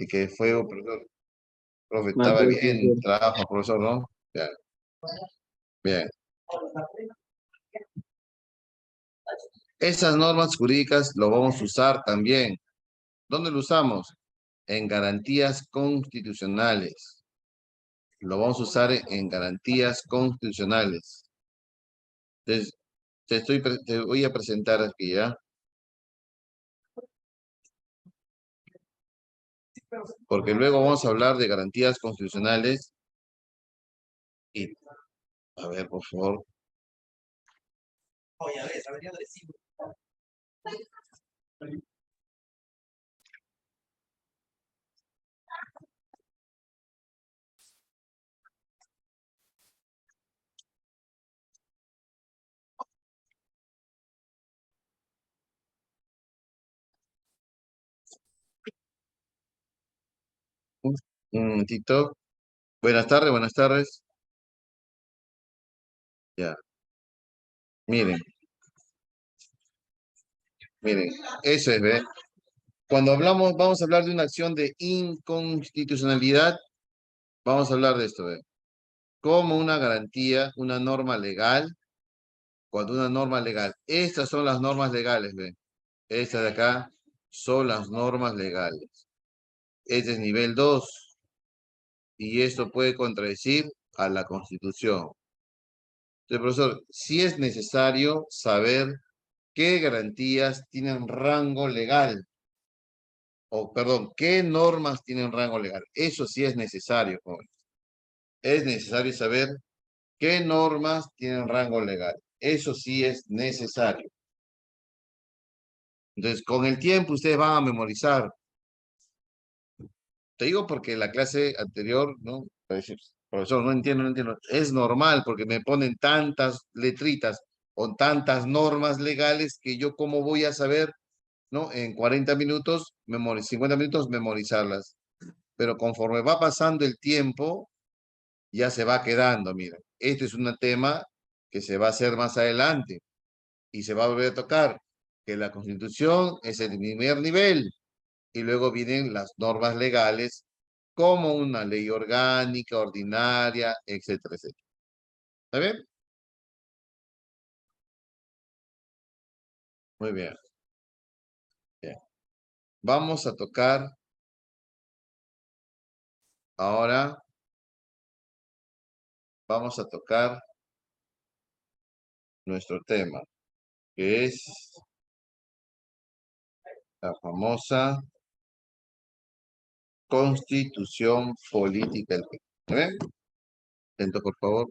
Y que fue, profesor, profe, Ah, estaba pues, bien, profesor. trabajo, profesor, ¿no? Ya, bien. Esas normas jurídicas lo vamos a usar también. ¿Dónde lo usamos? En garantías constitucionales. Lo vamos a usar en garantías constitucionales. Entonces, te voy a presentar aquí, ¿ya? Porque luego vamos a hablar de garantías constitucionales y, a ver, por favor. Un momentito. Buenas tardes, buenas tardes. Ya, miren, miren, eso es, ¿ve? Cuando hablamos, vamos a hablar de una acción de inconstitucionalidad, vamos a hablar de esto, ¿ve? Como una garantía, una norma legal, cuando una norma legal, estas son las normas legales, ¿ve? Estas de acá son las normas legales. Este es nivel 2 y esto puede contradecir a la Constitución. Entonces, profesor, sí es necesario saber qué garantías tienen rango legal, o perdón, qué normas tienen rango legal. Eso sí es necesario, joven. Es necesario saber qué normas tienen rango legal. Eso sí es necesario. Entonces, con el tiempo ustedes van a memorizar. Te digo porque la clase anterior, ¿no? Profesor, no entiendo, no entiendo. Es normal porque me ponen tantas letritas o tantas normas legales que yo cómo voy a saber, ¿no? En 40 minutos, 50 minutos, memorizarlas. Pero conforme va pasando el tiempo, ya se va quedando, mira. Este es un tema que se va a hacer más adelante y se va a volver a tocar, que la Constitución es el primer nivel y luego vienen las normas legales como una ley orgánica, ordinaria, etcétera, etcétera. ¿Está bien? Muy bien. Bien. Vamos a tocar ahora, vamos a tocar nuestro tema, que es la famosa Constitución Política del Perú. ¿Está bien? Atento, por favor.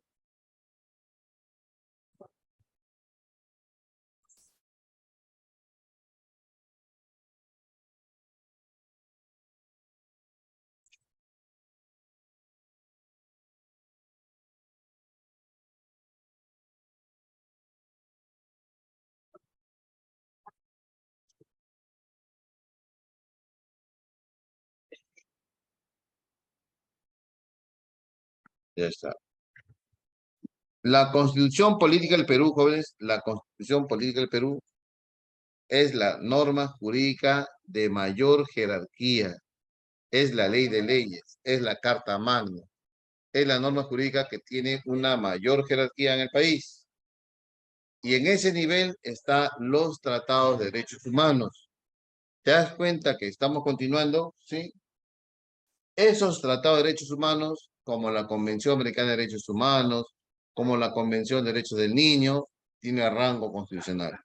Ya está. La Constitución Política del Perú, jóvenes, la Constitución Política del Perú es la norma jurídica de mayor jerarquía, es la ley de leyes, es la Carta Magna, es la norma jurídica que tiene una mayor jerarquía en el país. Y en ese nivel están los tratados de derechos humanos. ¿Te das cuenta que estamos continuando? ¿Sí? Esos tratados de derechos humanos, como la Convención Americana de Derechos Humanos, como la Convención de Derechos del Niño, tiene rango constitucional.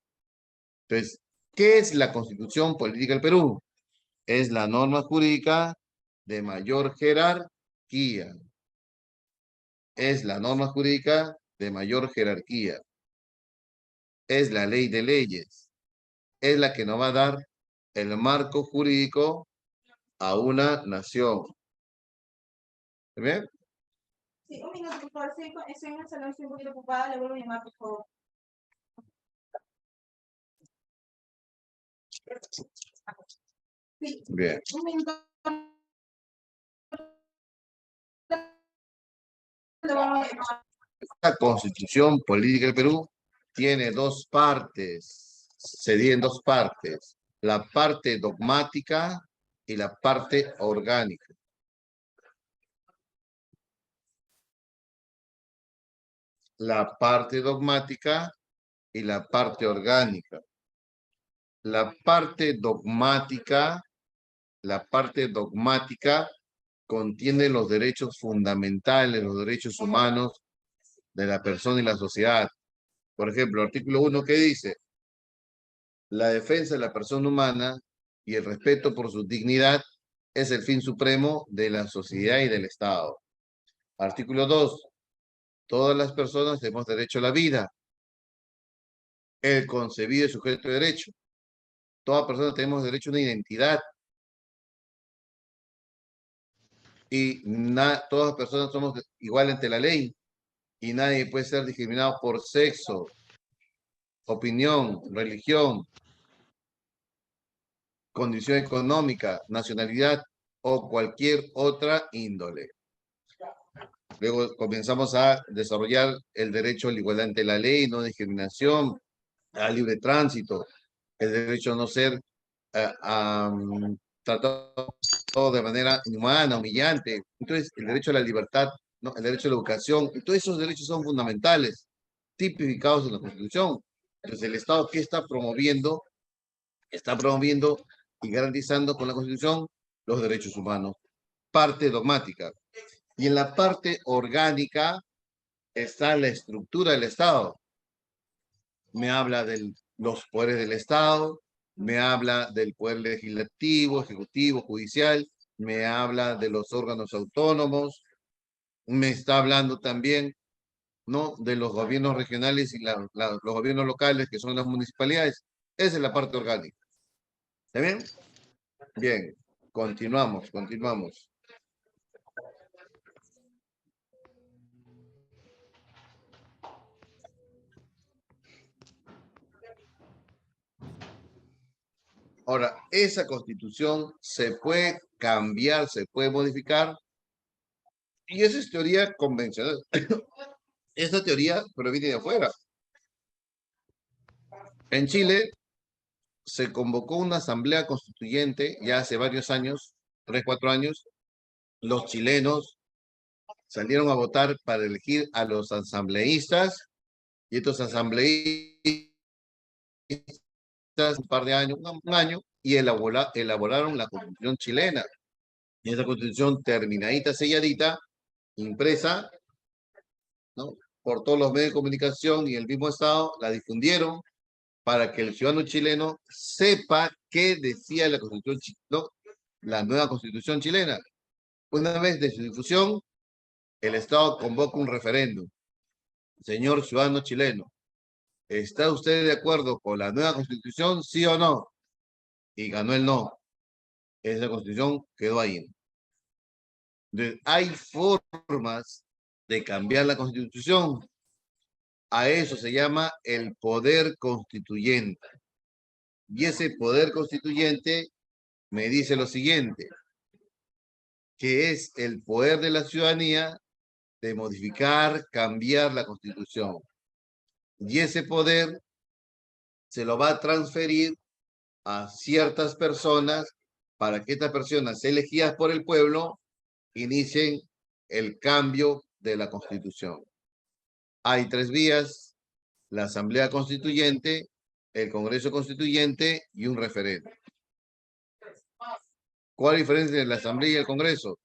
Entonces, ¿qué es la Constitución Política del Perú? Es la norma jurídica de mayor jerarquía. Es la norma jurídica de mayor jerarquía. Es la ley de leyes. Es la que nos va a dar el marco jurídico a una nación. ¿Está bien? Sí, un minuto, por favor. Estoy en el salón, estoy un poquito ocupada. Le vuelvo a llamar, por favor. Sí, Bien. un minuto. Le vuelvo a llamar. La Constitución Política del Perú tiene dos partes, se divide en dos partes. La parte dogmática y la parte orgánica. La parte dogmática y la parte orgánica. La parte dogmática contiene los derechos fundamentales, los derechos humanos de la persona y la sociedad. Por ejemplo, el artículo 1 que dice, la defensa de la persona humana y el respeto por su dignidad es el fin supremo de la sociedad y del Estado. Artículo 2, todas las personas tenemos derecho a la vida. El concebido es sujeto de derecho. Todas personas tenemos derecho a una identidad. Y todas las personas somos iguales ante la ley. Y nadie puede ser discriminado por sexo, opinión, religión, condición económica, nacionalidad o cualquier otra índole. Luego comenzamos a desarrollar el derecho a la igualdad ante la ley, no discriminación, al libre tránsito, el derecho a no ser tratado de manera inhumana, humillante. Entonces, el derecho a la libertad, ¿no? El derecho a la educación, y todos esos derechos son fundamentales, tipificados en la Constitución. Entonces, el Estado, ¿qué está promoviendo? Está promoviendo y garantizando con la Constitución los derechos humanos. Parte dogmática. Y en la parte orgánica está la estructura del Estado. Me habla de los poderes del Estado, me habla del poder legislativo, ejecutivo, judicial, me habla de los órganos autónomos, me está hablando también, ¿no?, de los gobiernos regionales y los gobiernos locales, que son las municipalidades. Esa es la parte orgánica. ¿Está bien? Bien, continuamos. Ahora, esa constitución se puede cambiar, se puede modificar, y esa es teoría convencional. Esta teoría proviene de afuera. En Chile se convocó una asamblea constituyente ya hace varios años, 3, 4 años. Los chilenos salieron a votar para elegir a los asambleístas, y estos asambleístas un par de años, un año, y elaboraron la constitución chilena. Y esa constitución terminadita, selladita, impresa, ¿no?, por todos los medios de comunicación y el mismo Estado, la difundieron para que el ciudadano chileno sepa qué decía la constitución, ¿no?, la nueva constitución chilena. Una vez de su difusión, el Estado convoca un referéndum. Señor ciudadano chileno, ¿está usted de acuerdo con la nueva constitución, sí o no? Y ganó el no. Esa constitución quedó ahí. Entonces, hay formas de cambiar la constitución. A eso se llama el poder constituyente. Y ese poder constituyente me dice lo siguiente, que es el poder de la ciudadanía de modificar, cambiar la constitución. Y ese poder se lo va a transferir a ciertas personas para que estas personas elegidas por el pueblo inicien el cambio de la constitución. Hay 3 vías: la Asamblea Constituyente, el Congreso Constituyente y un referéndum. ¿Cuál es la diferencia entre la Asamblea y el Congreso?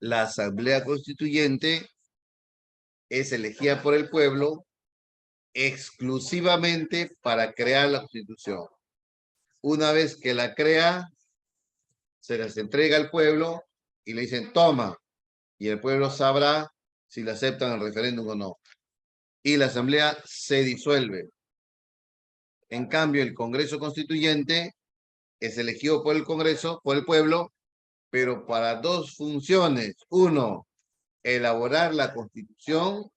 La Asamblea Constituyente es elegida por el pueblo exclusivamente para crear la Constitución. Una vez que la crea, se las entrega al pueblo y le dicen, toma, y el pueblo sabrá si la aceptan el referéndum o no. Y la Asamblea se disuelve. En cambio, el Congreso Constituyente es elegido por el Congreso, por el pueblo, pero para 2 funciones. 1, elaborar la Constitución,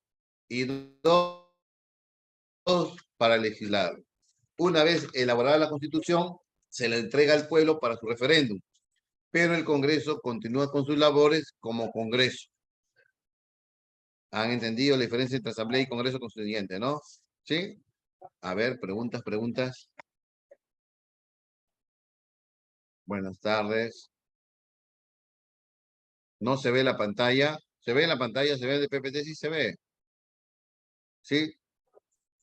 y 2, para legislar. Una vez elaborada la Constitución, se la entrega al pueblo para su referéndum, pero el Congreso continúa con sus labores como Congreso. ¿Han entendido la diferencia entre Asamblea y Congreso Constituyente, no? ¿Sí? A ver, preguntas. Buenas tardes. No se ve la pantalla. ¿Se ve en la pantalla? ¿Se ve de PPT? Sí se ve. ¿Sí?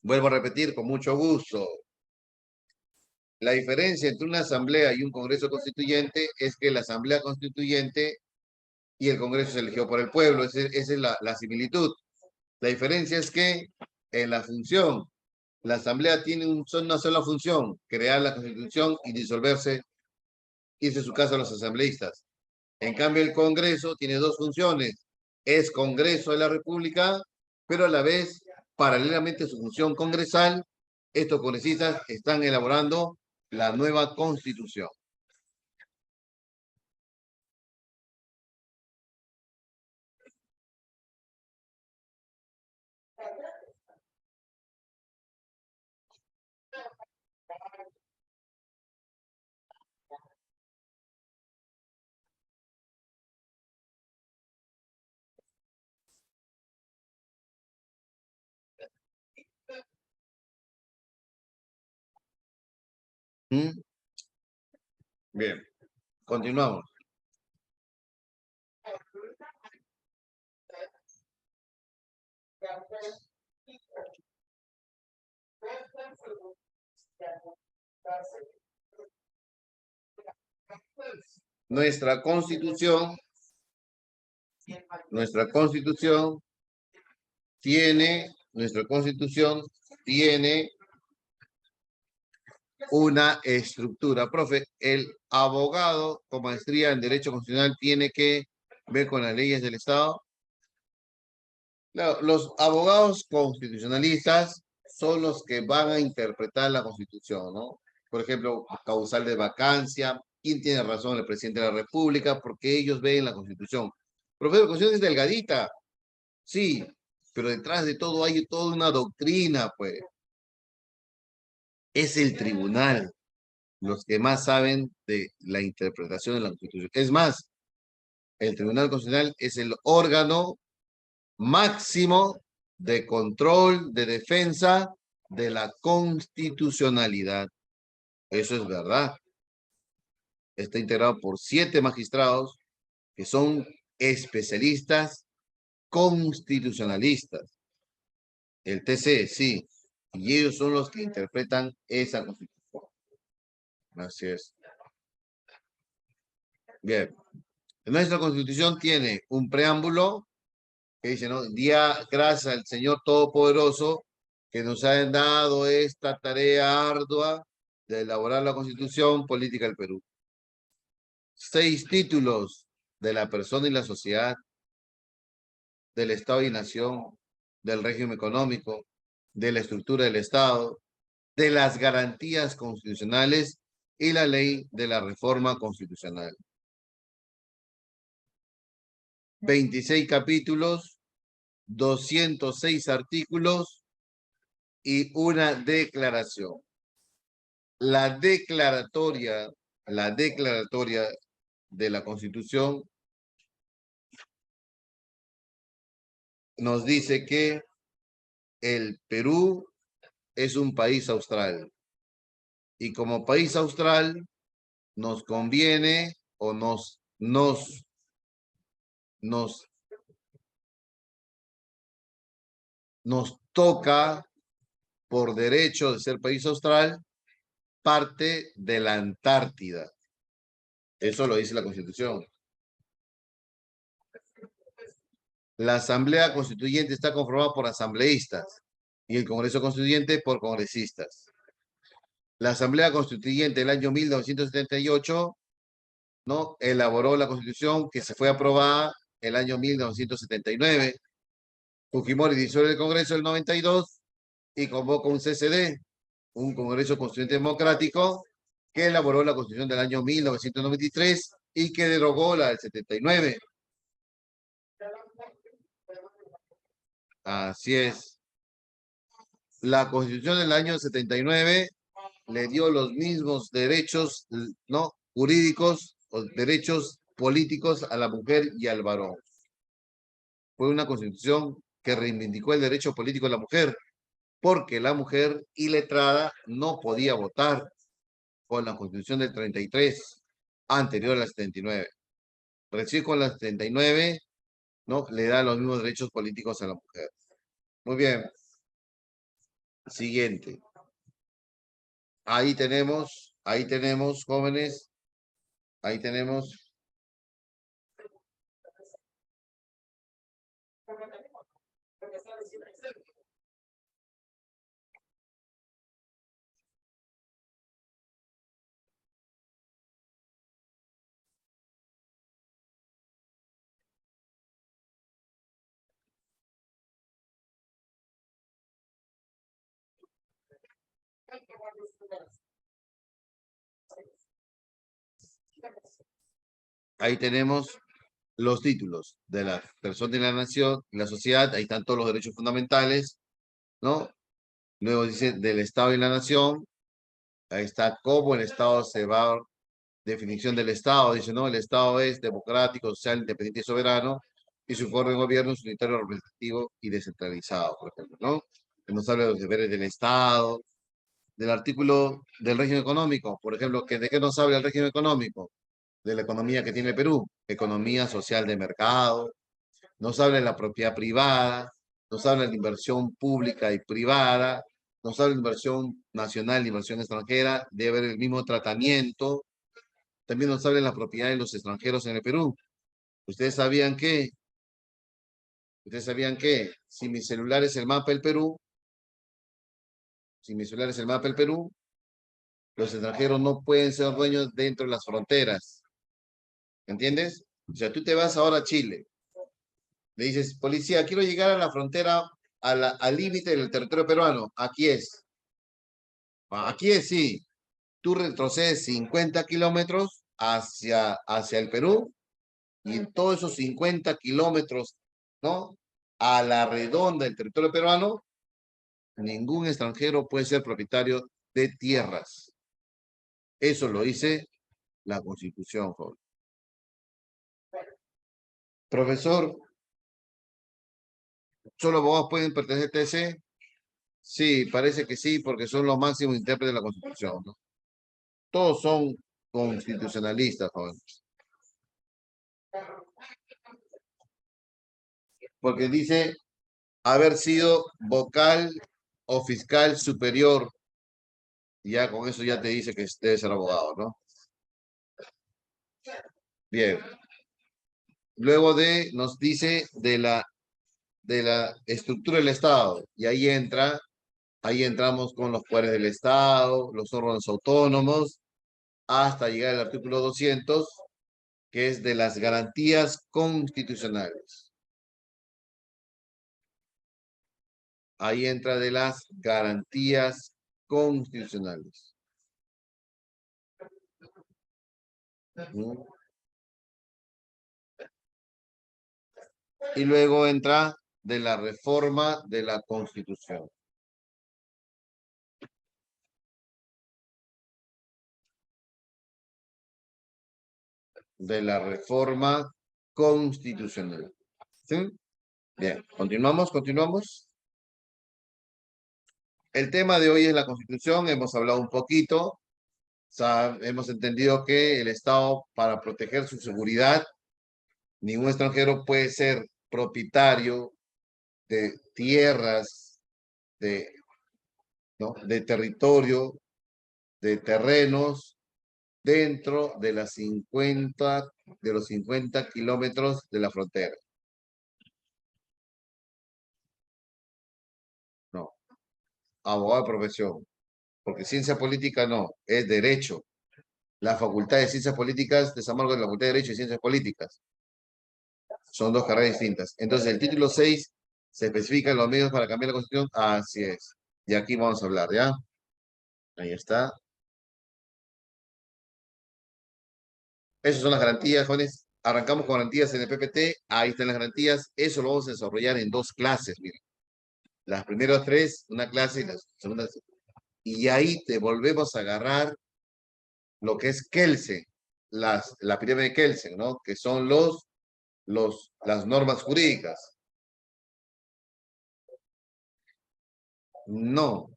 Vuelvo a repetir con mucho gusto. La diferencia entre una asamblea y un congreso constituyente es que la asamblea constituyente y el congreso se eligió por el pueblo. Esa es la similitud. La diferencia es que en la función, la asamblea tiene una sola función, crear la constitución y disolverse, irse a su casa a los asambleístas. En cambio, el congreso tiene dos funciones. Es congreso de la república, pero a la vez, paralelamente a su función congresal, estos congresistas están elaborando la nueva constitución. ¿Mm? Bien, continuamos. Nuestra constitución tiene una estructura. Profe, el abogado con maestría en Derecho Constitucional tiene que ver con las leyes del Estado. Claro, los abogados constitucionalistas son los que van a interpretar la Constitución, ¿no? Por ejemplo, causal de vacancia, quién tiene razón, el presidente de la República, porque ellos ven la Constitución. Profe, la Constitución es delgadita, sí, pero detrás de todo hay toda una doctrina, pues. Es el tribunal los que más saben de la interpretación de la Constitución. Es más, el Tribunal Constitucional es el órgano máximo de control, de defensa de la constitucionalidad. Eso es verdad. Está integrado por 7 magistrados que son especialistas constitucionalistas. El TC, sí. Y ellos son los que interpretan esa constitución. Así es. Bien. Nuestra constitución tiene un preámbulo que dice, ¿no? Día, gracias al Señor Todopoderoso que nos ha dado esta tarea ardua de elaborar la Constitución Política del Perú. 6 títulos de la persona y la sociedad, del Estado y nación, del régimen económico, de la estructura del Estado, de las garantías constitucionales y la ley de la reforma constitucional. 26 capítulos, 206 artículos y una declaración. La declaratoria de la Constitución nos dice que el Perú es un país austral y como país austral nos conviene o nos toca por derecho de ser país austral parte de la Antártida. Eso lo dice la Constitución. La Asamblea Constituyente está conformada por asambleístas y el Congreso Constituyente por congresistas. La Asamblea Constituyente del año 1978, ¿no? Elaboró la Constitución que se fue aprobada el año 1979. Fujimori disuelve el Congreso del 92 y convoca un CCD, un Congreso Constituyente Democrático, que elaboró la Constitución del año 1993 y que derogó la del 79. Así es. La Constitución del año 79 le dio los mismos derechos, ¿no? Jurídicos o derechos políticos a la mujer y al varón. Fue una Constitución que reivindicó el derecho político de la mujer, porque la mujer iletrada no podía votar con la Constitución del 33, anterior a la 79. recién con las 39, ¿no? Le da los mismos derechos políticos a la mujer. Muy bien. Siguiente. Ahí tenemos, jóvenes, ahí tenemos. Ahí tenemos los títulos de la persona y la nación, y la sociedad, ahí están todos los derechos fundamentales, ¿no? Luego dice del Estado y la nación, ahí está cómo el Estado se va, definición del Estado, dice, ¿no? El Estado es democrático, social, independiente y soberano, y su forma de gobierno es unitario, representativo y descentralizado, por ejemplo, ¿no? Que nos habla de los deberes del Estado, del artículo del régimen económico, por ejemplo, ¿de qué nos habla el régimen económico? De la economía que tiene el Perú, economía social de mercado, nos habla de la propiedad privada, nos habla de la inversión pública y privada, nos habla de inversión nacional y inversión extranjera, debe haber el mismo tratamiento, también nos habla de la propiedad de los extranjeros en el Perú. ¿Ustedes sabían que? ¿Ustedes sabían que si mi celular es el mapa del Perú, si mi celular es el mapa del Perú, los extranjeros no pueden ser dueños dentro de las fronteras? ¿Entiendes? O sea, tú te vas ahora a Chile, le dices, policía, quiero llegar a la frontera, al límite del territorio peruano. Aquí es. Aquí es, sí. Tú retrocedes 50 kilómetros hacia el Perú y en todos esos 50 kilómetros, ¿no? A la redonda del territorio peruano, ningún extranjero puede ser propietario de tierras. Eso lo dice la Constitución, joven. Profesor, ¿solo abogados pueden pertenecer a TC? Sí, parece que sí, porque son los máximos intérpretes de la Constitución, ¿no? Todos son constitucionalistas, joven. Porque dice haber sido vocal o fiscal superior. Y ya con eso ya te dice que debe ser abogado, ¿no? Bien. Luego nos dice de la estructura del Estado. Y ahí entramos con los poderes del Estado, los órganos autónomos, hasta llegar al artículo 200, que es de las garantías constitucionales. Ahí entra de las garantías constitucionales. Y luego entra de la reforma de la Constitución. De la reforma constitucional. ¿Sí? Bien, continuamos. El tema de hoy es la Constitución, hemos hablado un poquito, hemos entendido que el Estado, para proteger su seguridad, ningún extranjero puede ser propietario de tierras, ¿no? De territorio, de terrenos, dentro de de los 50 kilómetros de la frontera. No, abogado de profesión, porque ciencia política no, es derecho. La Facultad de Ciencias Políticas de San Marcos de la Facultad de Derecho y Ciencias Políticas. Son dos carreras distintas. Entonces, el título 6 se especifican los medios para cambiar la Constitución. Así es. Y aquí vamos a hablar, ¿ya? Ahí está. Esas son las garantías, jóvenes. Arrancamos con garantías en el PPT. Ahí están las garantías. Eso lo vamos a desarrollar en dos clases, miren. Las primeras tres, una clase y las segundas. Y ahí te volvemos a agarrar lo que es Kelsen, la pirámide de Kelsen, ¿no? Que son las normas jurídicas. No.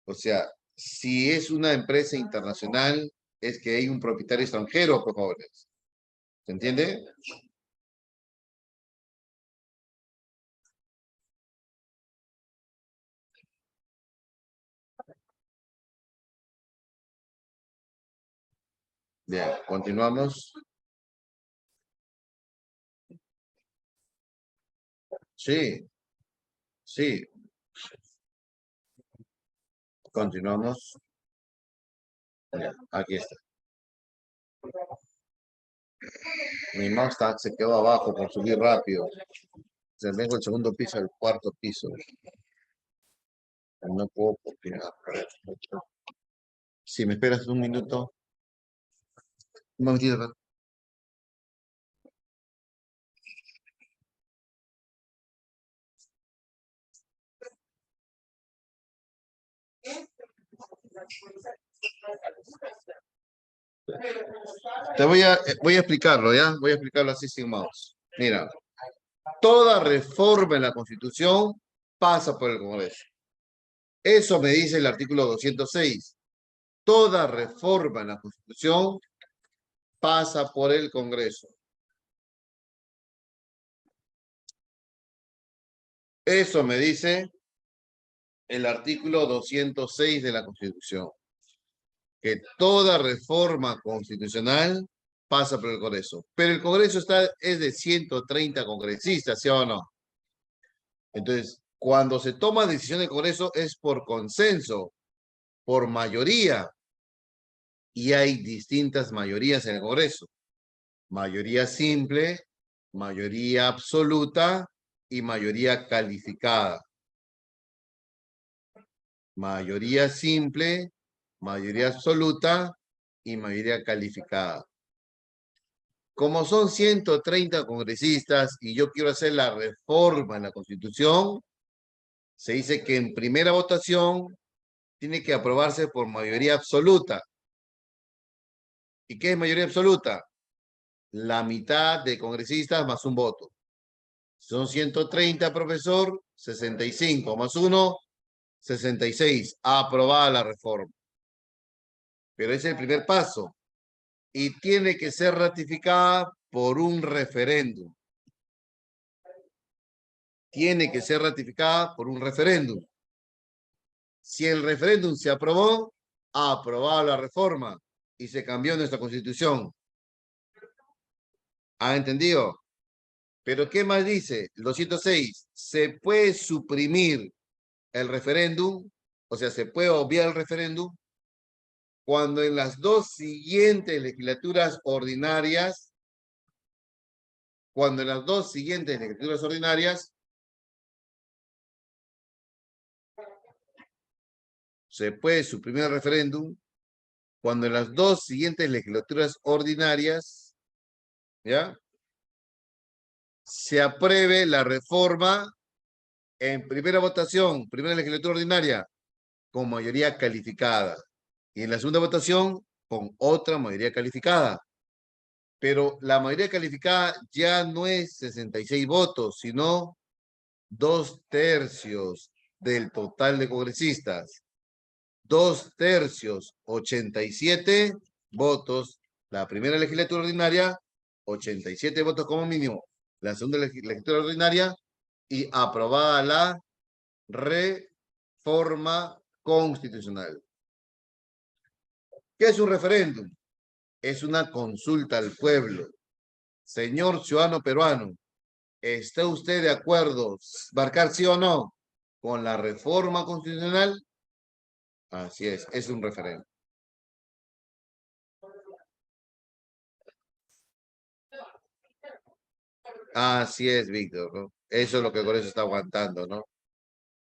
O sea, si es una empresa internacional, es que hay un propietario extranjero, por jóvenes. ¿Se entiende? Bien, continuamos. Sí, sí, continuamos. Ya, aquí está. Mi mouse se quedó abajo por subir rápido. Se vengo el segundo piso al cuarto piso. No puedo porque... Si me esperas un minuto. Un momentito. Voy a explicarlo, ¿ya? Voy a explicarlo así sin mouse. Mira, toda reforma en la Constitución pasa por el Congreso. Eso me dice el artículo 206. Toda reforma en la Constitución pasa por el Congreso. Eso me dice el artículo 206 de la Constitución. Que toda reforma constitucional pasa por el Congreso. Pero el Congreso es de 130 congresistas, ¿sí o no? Entonces, cuando se toma decisión del Congreso es por consenso, por mayoría. Y hay distintas mayorías en el Congreso. Mayoría simple, mayoría absoluta y mayoría calificada. Mayoría simple, mayoría absoluta y mayoría calificada. Como son 130 congresistas y yo quiero hacer la reforma en la Constitución, se dice que en primera votación tiene que aprobarse por mayoría absoluta. ¿Y qué es mayoría absoluta? La mitad de congresistas más un voto. Son 130, profesor, 65 más 1, 66. Aprobada la reforma. Pero ese es el primer paso. Y tiene que ser ratificada por un referéndum. Tiene que ser ratificada por un referéndum. Si el referéndum se aprobó, ha aprobado la reforma y se cambió nuestra Constitución. ¿Ha entendido? Pero ¿qué más dice? El 206. Se puede suprimir el referéndum, o sea, se puede obviar el referéndum cuando en las dos siguientes legislaturas ordinarias, se puede suprimir el referéndum cuando en las dos siguientes legislaturas ordinarias, ¿ya? Se apruebe la reforma en primera votación, primera legislatura ordinaria, con mayoría calificada. Y en la segunda votación, con otra mayoría calificada. Pero la mayoría calificada ya no es 66 votos, sino 2/3 del total de congresistas. 2/3, 87 votos. La primera legislatura ordinaria, 87 votos como mínimo. La segunda legislatura ordinaria y aprobada la reforma constitucional. ¿Qué es un referéndum? Es una consulta al pueblo. Señor ciudadano peruano, ¿está usted de acuerdo marcar sí o no con la reforma constitucional? Así es un referéndum. Así es, Víctor, ¿no? Eso es lo que con eso está aguantando, ¿no?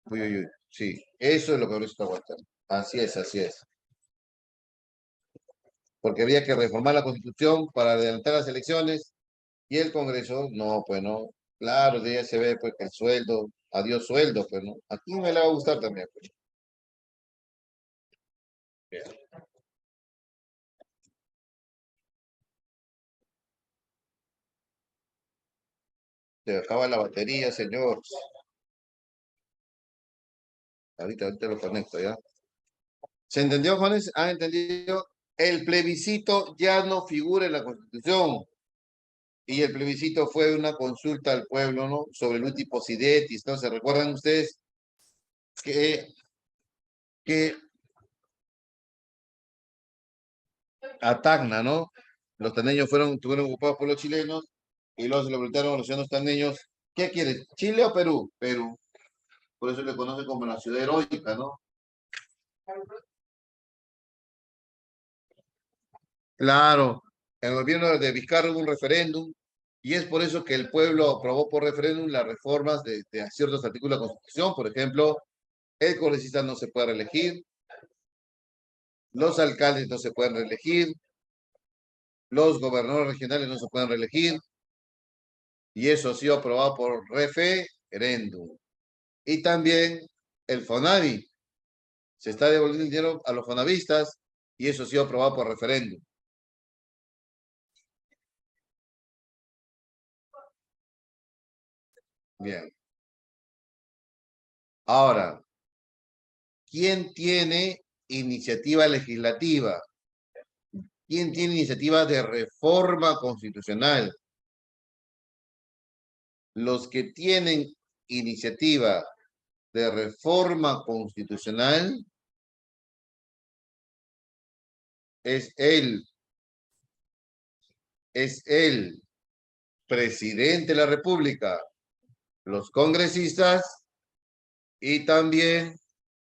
Uy, uy, uy. Sí, eso es lo que con eso está aguantando. Así es, así es. Porque había que reformar la Constitución para adelantar las elecciones y el Congreso, no, pues no. Claro, de ahí se ve pues que el sueldo, adiós sueldo, pues no. Aquí me le va a gustar también, pues. Bien. Se acaba la batería, señor. Ahorita lo conecto, ¿ya? ¿Se entendió, Juanes? ¿Han entendido? El plebiscito ya no figura en la Constitución. Y el plebiscito fue una consulta al pueblo, ¿no? Sobre el uti possidetis, ¿no? ¿Se recuerdan ustedes que, que a Tacna, ¿no? Los taneños estuvieron ocupados por los chilenos y luego se le preguntaron a los ciudadanos taneños, ¿qué quieren? ¿Chile o Perú? Perú. Por eso le conocen como la ciudad heroica, ¿no? Claro, en el gobierno de Vizcarra hubo un referéndum y es por eso que el pueblo aprobó por referéndum las reformas de ciertos artículos de la Constitución. Por ejemplo, el congresista no se puede reelegir, los alcaldes no se pueden reelegir, los gobernadores regionales no se pueden reelegir y eso ha sido aprobado por referéndum. Y también el FONAVI, se está devolviendo el dinero a los fonavistas y eso ha sido aprobado por referéndum. Bien. Ahora, ¿quién tiene iniciativa legislativa? ¿Quién tiene iniciativa de reforma constitucional? Los que tienen iniciativa de reforma constitucional es el presidente de la República, los congresistas y también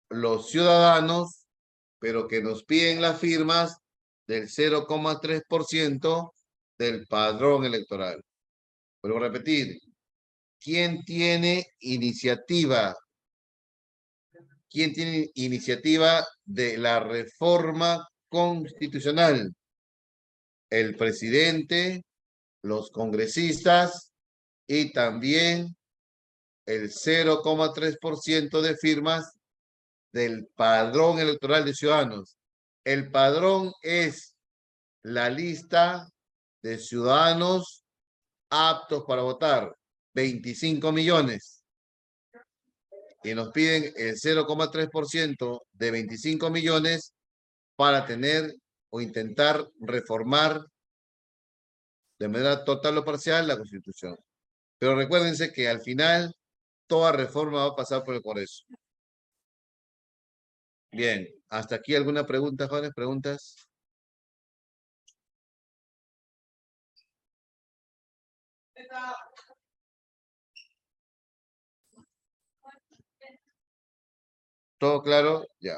los ciudadanos, pero que nos piden las firmas del 0,3% del padrón electoral. Vuelvo a repetir, ¿quién tiene iniciativa? ¿Quién tiene iniciativa de la reforma constitucional? El presidente, los congresistas y también el 0,3% de firmas del padrón electoral de ciudadanos. El padrón es la lista de ciudadanos aptos para votar, 25 millones. Y nos piden el 0,3% de 25 millones para tener o intentar reformar de manera total o parcial la Constitución. Pero recuérdense que al final toda reforma va a pasar por el Congreso. Bien, hasta aquí alguna pregunta, jóvenes, preguntas. ¿Todo claro? Ya.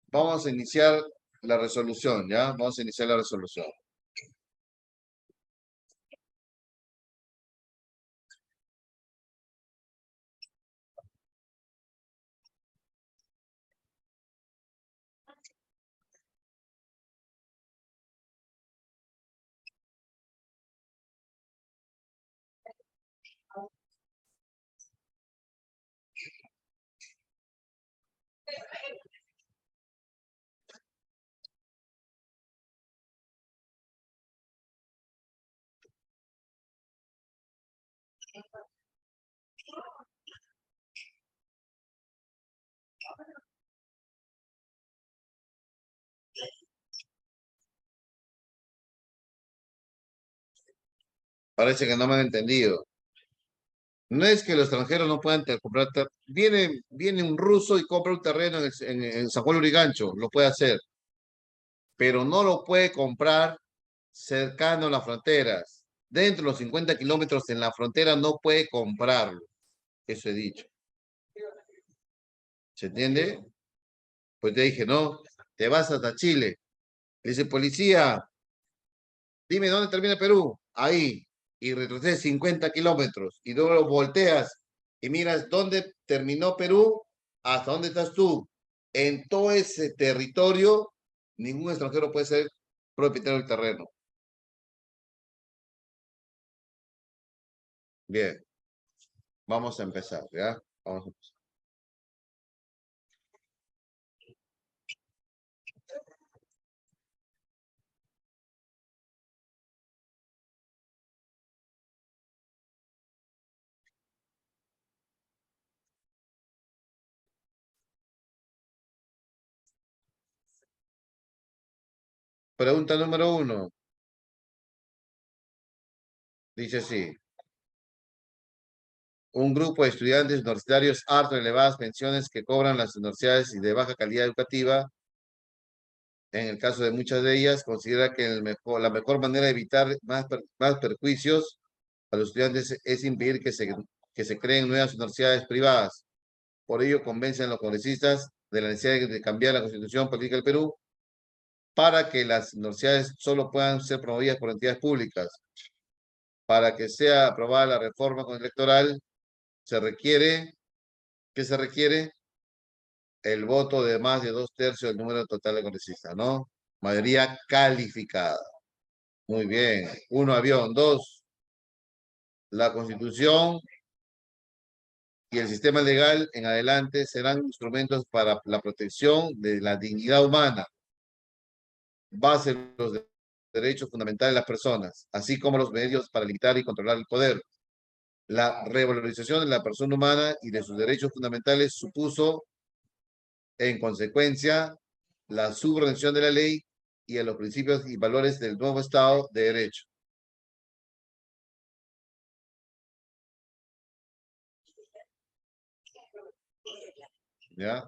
Vamos a iniciar la resolución, ¿ya? Vamos a iniciar la resolución. Parece que no me han entendido. No es que los extranjeros no puedan comprar. Viene un ruso y compra un terreno en San Juan Lurigancho, lo puede hacer, pero no lo puede comprar cercano a las fronteras. Dentro de los 50 kilómetros en la frontera no puede comprarlo. Eso he dicho. ¿Se entiende? Pues te dije, no, te vas hasta Chile. Le dice, policía, dime dónde termina Perú. Ahí. Y retrocedes 50 kilómetros. Y luego volteas y miras dónde terminó Perú, hasta dónde estás tú. En todo ese territorio, ningún extranjero puede ser propietario del terreno. Bien, vamos a empezar, ¿ya? Vamos a empezar. Pregunta número 1. Dice así. Un grupo de estudiantes universitarios harto de elevadas pensiones que cobran las universidades y de baja calidad educativa, en el caso de muchas de ellas, considera que la mejor manera de evitar más perjuicios a los estudiantes es impedir que se creen nuevas universidades privadas. Por ello, convencen a los congresistas de la necesidad de cambiar la Constitución Política del Perú para que las universidades solo puedan ser promovidas por entidades públicas. Para que sea aprobada la reforma electoral, ¿qué se requiere? El voto de más de 2/3 del número total de congresistas, ¿no? Mayoría calificada. Muy bien. Uno, avión. Dos, la Constitución y el sistema legal en adelante serán instrumentos para la protección de la dignidad humana, base de los derechos fundamentales de las personas, así como los medios para limitar y controlar el poder. La revalorización de la persona humana y de sus derechos fundamentales supuso, en consecuencia, la subordinación de la ley y a los principios y valores del nuevo Estado de Derecho. ¿Ya?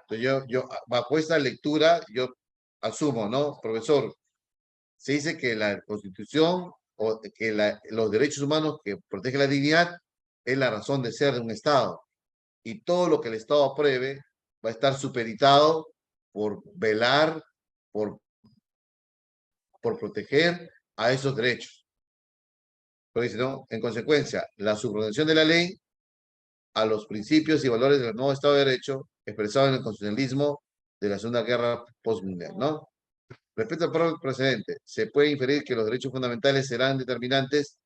Entonces bajo esta lectura, yo asumo, ¿no? Profesor, se dice que la Constitución o que los derechos humanos que protegen la dignidad es la razón de ser de un Estado. Y todo lo que el Estado apruebe va a estar supeditado por velar, por, por proteger a esos derechos. Pero dice, ¿no? En consecuencia, la subordinación de la ley a los principios y valores del nuevo Estado de Derecho expresado en el constitucionalismo de la Segunda Guerra Postmundial, ¿no? Respecto al párrafo precedente, se puede inferir que los derechos fundamentales serán determinantes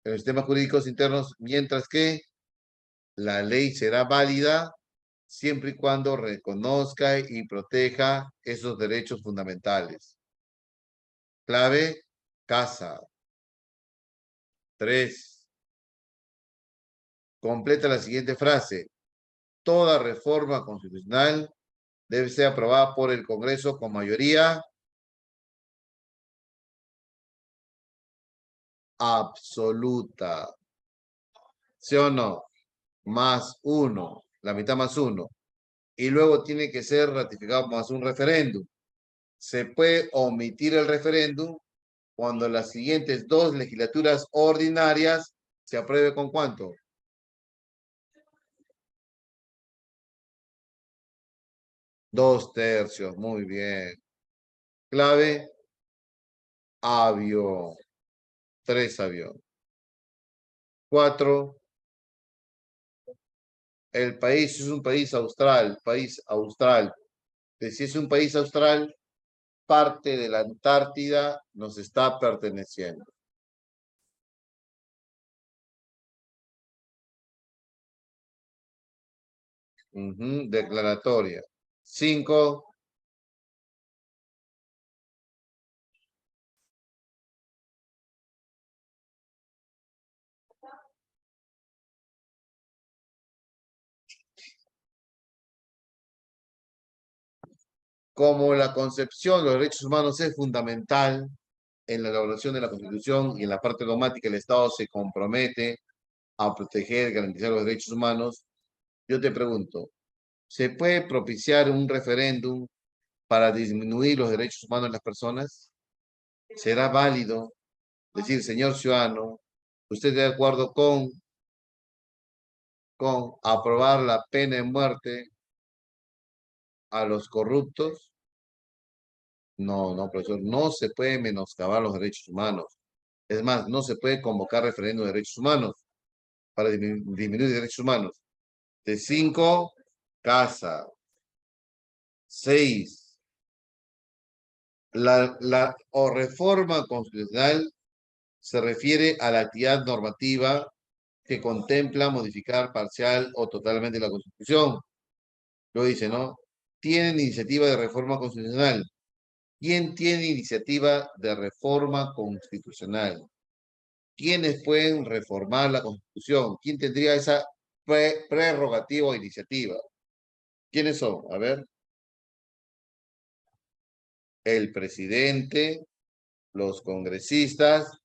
en los sistemas jurídicos internos, mientras que la ley será válida siempre y cuando reconozca y proteja esos derechos fundamentales. Clave, casa. 3. Completa la siguiente frase. Toda reforma constitucional debe ser aprobada por el Congreso con mayoría absoluta. ¿Sí o no? Más 1, la mitad más 1. Y luego tiene que ser ratificado más un referéndum. Se puede omitir el referéndum cuando las siguientes 2 legislaturas ordinarias se apruebe con ¿cuánto? 2/3, muy bien. Clave, avión. 3 avión. 4, el país es un país austral, Si es un país austral, parte de la Antártida nos está perteneciendo. Declaratoria. 5, como la concepción de los derechos humanos es fundamental en la elaboración de la Constitución y en la parte dogmática el Estado se compromete a proteger y garantizar los derechos humanos, yo te pregunto, ¿se puede propiciar un referéndum para disminuir los derechos humanos de las personas? ¿Será válido decir, señor ciudadano, usted está de acuerdo con aprobar la pena de muerte a los corruptos? No, no, profesor, no se puede menoscabar los derechos humanos. Es más, no se puede convocar referéndum de derechos humanos para disminuir derechos humanos. De 5, casa. 6, o reforma constitucional se refiere a la actividad normativa que contempla modificar parcial o totalmente la Constitución. Lo dice, ¿no? Tienen iniciativa de reforma constitucional. ¿Quién tiene iniciativa de reforma constitucional? ¿Quiénes pueden reformar la Constitución? ¿Quién tendría esa prerrogativa o iniciativa? ¿Quiénes son? A ver. El presidente, los congresistas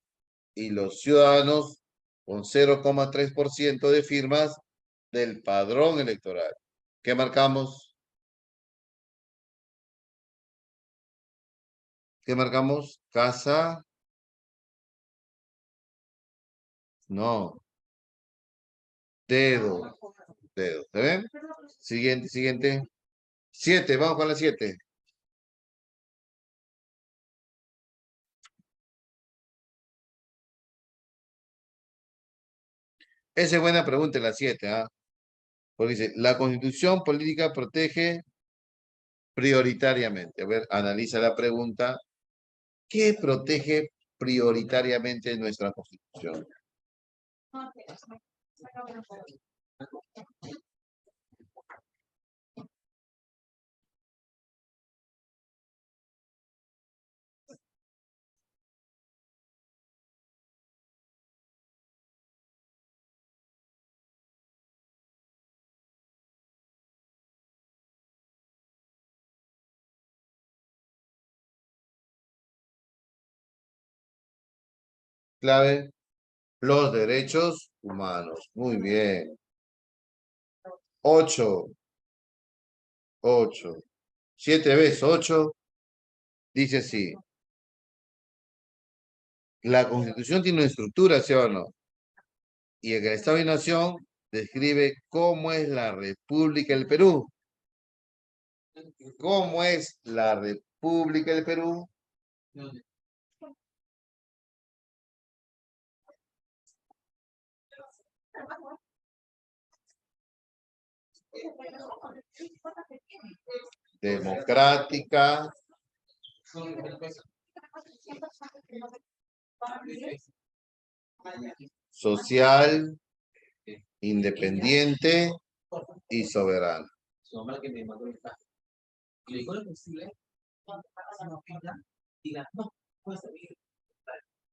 y los ciudadanos con 0,3% de firmas del padrón electoral. ¿Qué marcamos? ¿Qué marcamos? Casa. No. Dedo. Dedo. ¿Se ven? Siguiente, siguiente. 7, vamos con la 7. Esa es buena pregunta, la 7, ¿ah? Porque dice, la Constitución política protege prioritariamente. A ver, analiza la pregunta. ¿Qué protege prioritariamente nuestra Constitución? Clave, los derechos humanos. Muy bien. 8, 8. 7 veces 8 dice así. La Constitución tiene una estructura, ¿sí o no? Y el Estado y Nación describe cómo es la República del Perú. ¿Cómo es la República del Perú? Democrática, social, independiente y soberana.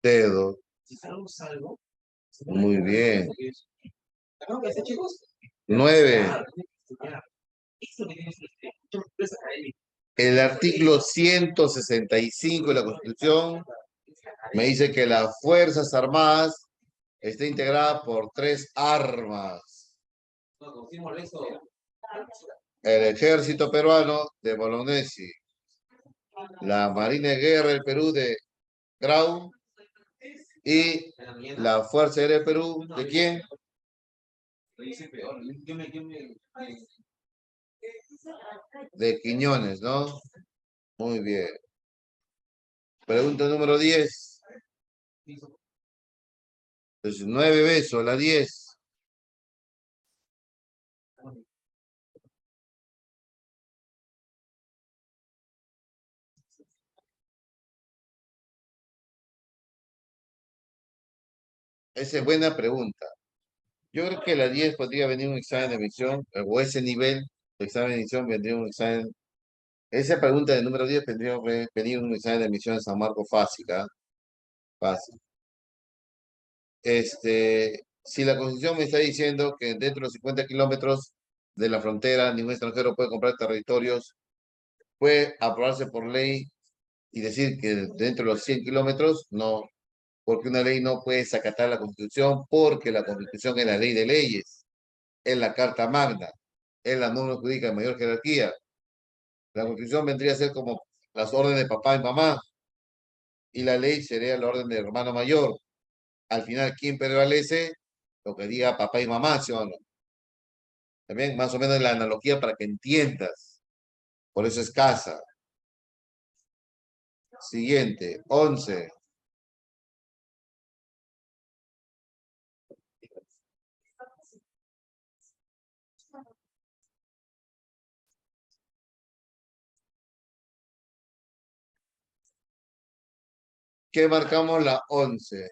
Dedo. Muy bien. 9. El artículo 165 de la Constitución me dice que las Fuerzas Armadas está integrada por 3 armas. El Ejército Peruano de Bolognesi, la Marina de Guerra del Perú de Grau y la Fuerza Aérea del Perú, ¿de quién? De Quiñones, ¿no? Muy bien. Pregunta número 10. Entonces, 9 besos, la 10. Esa es buena pregunta. Yo creo que la 10 podría venir un examen de admisión, o ese nivel de examen de admisión vendría un examen. Esa pregunta de número 10 vendría a venir un examen de admisión en San Marcos fácil, ¿ah? Fácil. Si la Constitución me está diciendo que dentro de los 50 kilómetros de la frontera ningún extranjero puede comprar territorios, puede aprobarse por ley y decir que dentro de los 100 kilómetros no, porque una ley no puede desacatar la Constitución, porque la Constitución es la ley de leyes, es la Carta Magna, es la norma jurídica de mayor jerarquía. La Constitución vendría a ser como las órdenes de papá y mamá, y la ley sería la orden de hermano mayor. Al final, ¿quién prevalece? Lo que diga papá y mamá, ¿sí o no? También más o menos la analogía para que entiendas. Por eso es casa. Siguiente, 11. ¿Qué marcamos la 11?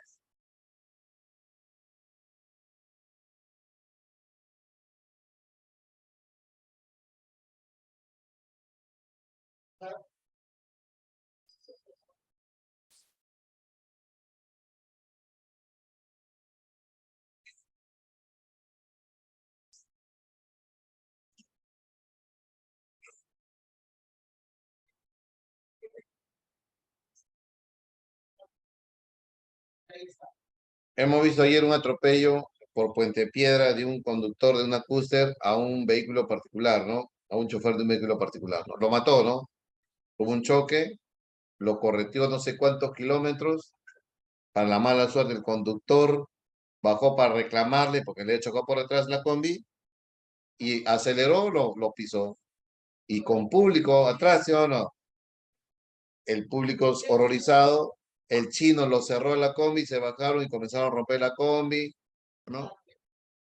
Hemos visto ayer un atropello por Puente Piedra de un conductor de una cúster a un vehículo particular, ¿no? A un chofer de un vehículo particular, ¿no? Lo mató, ¿no? Hubo un choque, lo correteó no sé cuántos kilómetros. Para la mala suerte, el conductor bajó para reclamarle porque le chocó por detrás la combi y aceleró, lo pisó. Y con público atrás, ¿sí o no? El público horrorizado, el chino lo cerró en la combi, se bajaron y comenzaron a romper la combi, ¿no?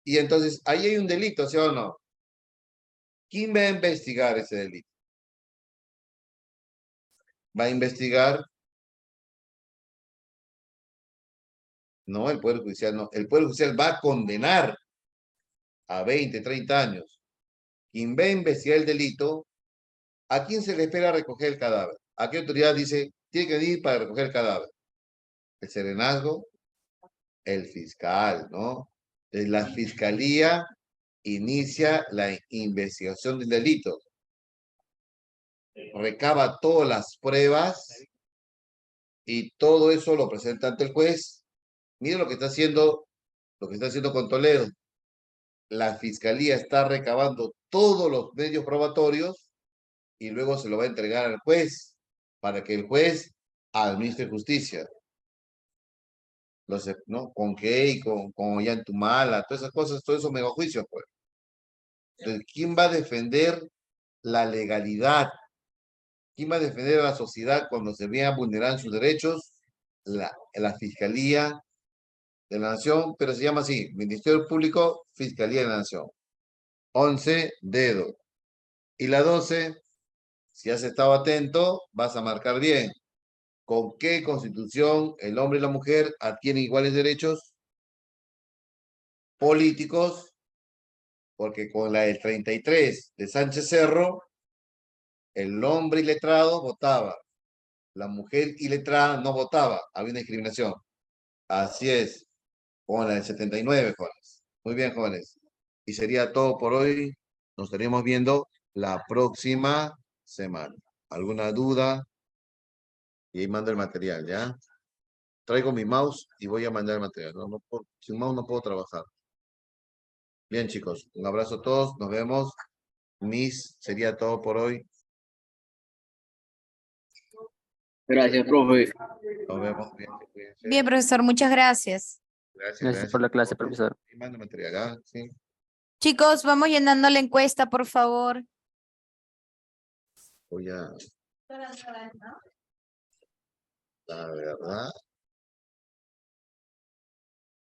Y entonces, ahí hay un delito, ¿sí o no? ¿Quién va a investigar ese delito? ¿Va a investigar? No, el Poder Judicial no. El Poder Judicial va a condenar a 20, 30 años. ¿Quién va a investigar el delito? ¿A quién se le espera recoger el cadáver? ¿A qué autoridad dice, tiene que ir para recoger el cadáver? El serenazgo, el fiscal, ¿no? La fiscalía inicia la investigación del delito, recaba todas las pruebas y todo eso lo presenta ante el juez. Miren lo que está haciendo con Toledo. La fiscalía está recabando todos los medios probatorios y luego se lo va a entregar al juez para que el juez administre justicia. ¿No? Con Key, con Ollantumala, todas esas cosas, todo eso mega juicio, pues. Entonces, ¿quién va a defender la legalidad? ¿Quién va a defender a la sociedad cuando se vean vulnerar sus derechos? La Fiscalía de la Nación, pero se llama así, Ministerio Público, Fiscalía de la Nación. 11, dedo. Y la 12, si has estado atento, vas a marcar bien. ¿Con qué constitución el hombre y la mujer adquieren iguales derechos políticos? Porque con la del 33 de Sánchez Cerro, el hombre iletrado votaba, la mujer iletrada no votaba, había una discriminación. Así es, con la del 79, jóvenes. Muy bien, jóvenes. Y sería todo por hoy. Nos estaremos viendo la próxima semana. ¿Alguna duda? Y ahí mando el material, ¿ya? Traigo mi mouse y voy a mandar el material. Sin mouse no puedo trabajar. Bien, chicos. Un abrazo a todos. Nos vemos. Sería todo por hoy. Gracias, profe. Nos vemos. Bien, profesor, muchas gracias. Gracias por la clase, profesor. Y manda material, ¿ah? Sí. Chicos, vamos llenando la encuesta, por favor. Voy a... La verdad.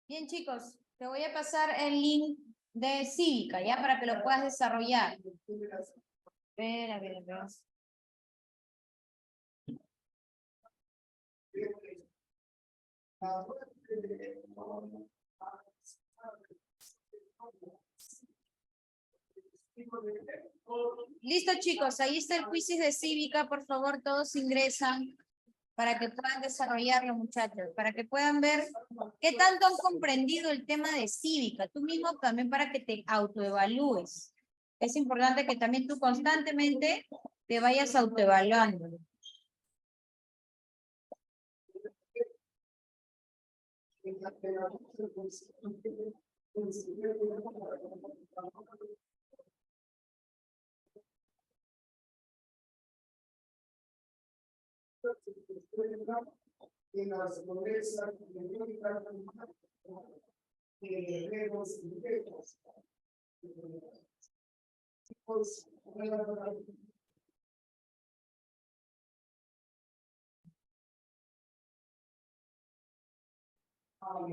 Bien, chicos, te voy a pasar el link de Cívica, ¿ya? Para que lo puedas desarrollar. A ver. Listo, chicos, ahí está el quiz de Cívica, por favor, todos ingresan para que puedan desarrollarlo, muchachos, para que puedan ver qué tanto han comprendido el tema de Cívica, tú mismo también para que te autoevalúes. Es importante que también tú constantemente te vayas autoevaluando.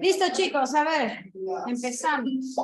Listo, chicos, a ver, empezamos.